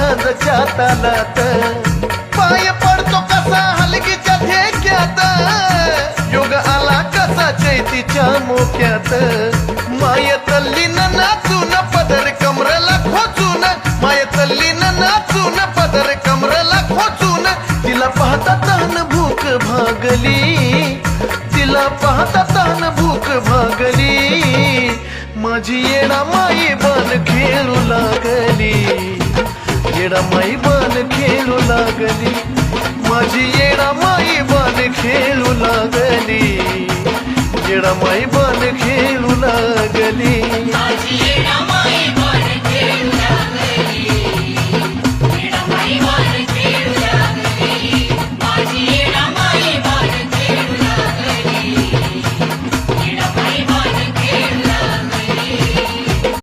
सांजच्या तालात पाय पडतो कसा हलगीच्या ठेक्यात योग आला कसा चैतीच्या मोक्यात मायतल्ली नाचून पदर कमरला खोचून मायतल्ली नाचून पदर कमरला खोचून तिला पाहता तहान भूक भागली तिला पाहता तहान भूक भागली माझी येडा माई बन खेळू लागली येडा माई बन खेळू लागली माझी येडा माई बन खेळू लागली येडा माई बन खेळू लागली